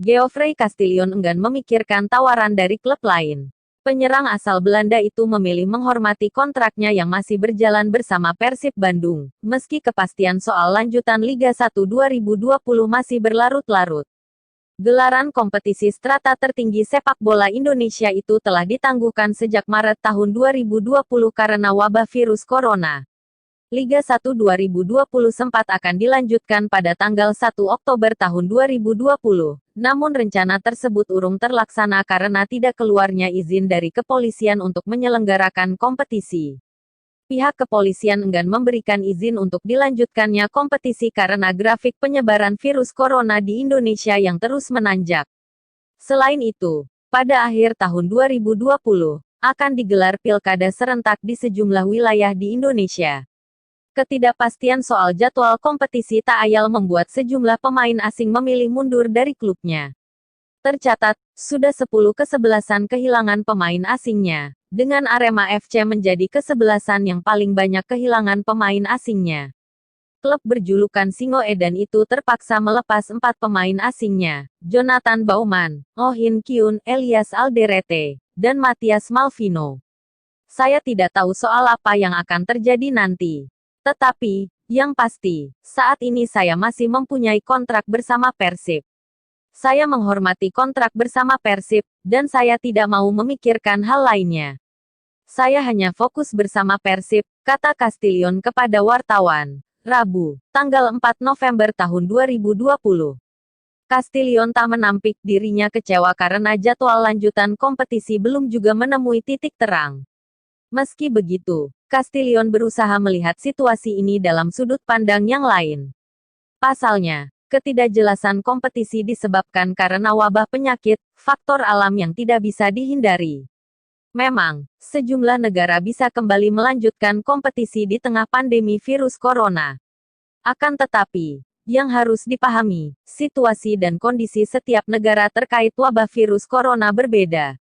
Geoffrey Castillion enggan memikirkan tawaran dari klub lain. Penyerang asal Belanda itu memilih menghormati kontraknya yang masih berjalan bersama Persib Bandung, meski kepastian soal lanjutan Liga 1 2020 masih berlarut-larut. Gelaran kompetisi strata tertinggi sepak bola Indonesia itu telah ditangguhkan sejak Maret tahun 2020 karena wabah virus corona. Liga 1 2020 sempat akan dilanjutkan pada tanggal 1 Oktober tahun 2020, namun rencana tersebut urung terlaksana karena tidak keluarnya izin dari kepolisian untuk menyelenggarakan kompetisi. Pihak kepolisian enggan memberikan izin untuk dilanjutkannya kompetisi karena grafik penyebaran virus corona di Indonesia yang terus menanjak. Selain itu, pada akhir tahun 2020, akan digelar pilkada serentak di sejumlah wilayah di Indonesia. Ketidakpastian soal jadwal kompetisi tak ayal membuat sejumlah pemain asing memilih mundur dari klubnya. Tercatat, sudah 10 kesebelasan kehilangan pemain asingnya, dengan Arema FC menjadi kesebelasan yang paling banyak kehilangan pemain asingnya. Klub berjulukan Singo Edan itu terpaksa melepas 4 pemain asingnya, Jonathan Baumann, Oh In Kyun, Elias Alderete, dan Matias Malvino. Saya tidak tahu soal apa yang akan terjadi nanti. Tetapi, yang pasti, saat ini saya masih mempunyai kontrak bersama Persib. Saya menghormati kontrak bersama Persib, dan saya tidak mau memikirkan hal lainnya. Saya hanya fokus bersama Persib, kata Castillion kepada wartawan, Rabu, tanggal 4 November tahun 2020. Castillion tak menampik dirinya kecewa karena jadwal lanjutan kompetisi belum juga menemui titik terang. Meski begitu, Castillion berusaha melihat situasi ini dalam sudut pandang yang lain. Pasalnya, ketidakjelasan kompetisi disebabkan karena wabah penyakit, faktor alam yang tidak bisa dihindari. Memang, sejumlah negara bisa kembali melanjutkan kompetisi di tengah pandemi virus corona. Akan tetapi, yang harus dipahami, situasi dan kondisi setiap negara terkait wabah virus corona berbeda.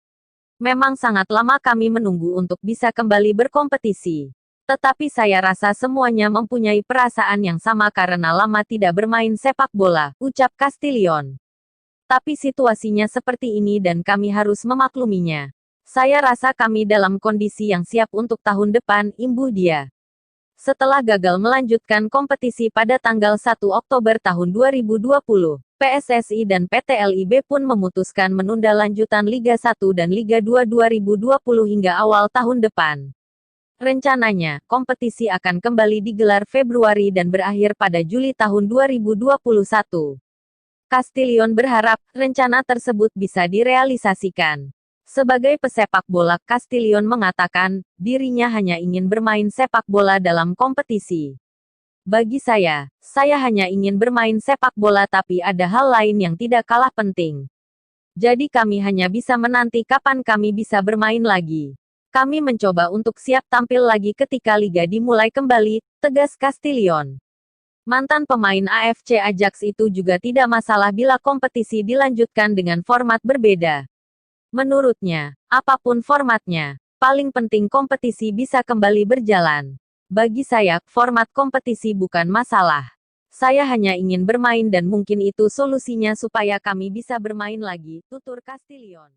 Memang sangat lama kami menunggu untuk bisa kembali berkompetisi. Tetapi saya rasa semuanya mempunyai perasaan yang sama karena lama tidak bermain sepak bola, ucap Castillion. Tapi situasinya seperti ini dan kami harus memakluminya. Saya rasa kami dalam kondisi yang siap untuk tahun depan, imbuh dia. Setelah gagal melanjutkan kompetisi pada tanggal 1 Oktober tahun 2020, PSSI dan PT LIB pun memutuskan menunda lanjutan Liga 1 dan Liga 2 2020 hingga awal tahun depan. Rencananya, kompetisi akan kembali digelar Februari dan berakhir pada Juli tahun 2021. Castillion berharap, rencana tersebut bisa direalisasikan. Sebagai pesepak bola, Castillion mengatakan, dirinya hanya ingin bermain sepak bola dalam kompetisi. Bagi saya hanya ingin bermain sepak bola tapi ada hal lain yang tidak kalah penting. Jadi kami hanya bisa menanti kapan kami bisa bermain lagi. Kami mencoba untuk siap tampil lagi ketika liga dimulai kembali, tegas Castillion. Mantan pemain AFC Ajax itu juga tidak masalah bila kompetisi dilanjutkan dengan format berbeda. Menurutnya, apapun formatnya, paling penting kompetisi bisa kembali berjalan. Bagi saya, format kompetisi bukan masalah. Saya hanya ingin bermain dan mungkin itu solusinya supaya kami bisa bermain lagi, tutur Castillion.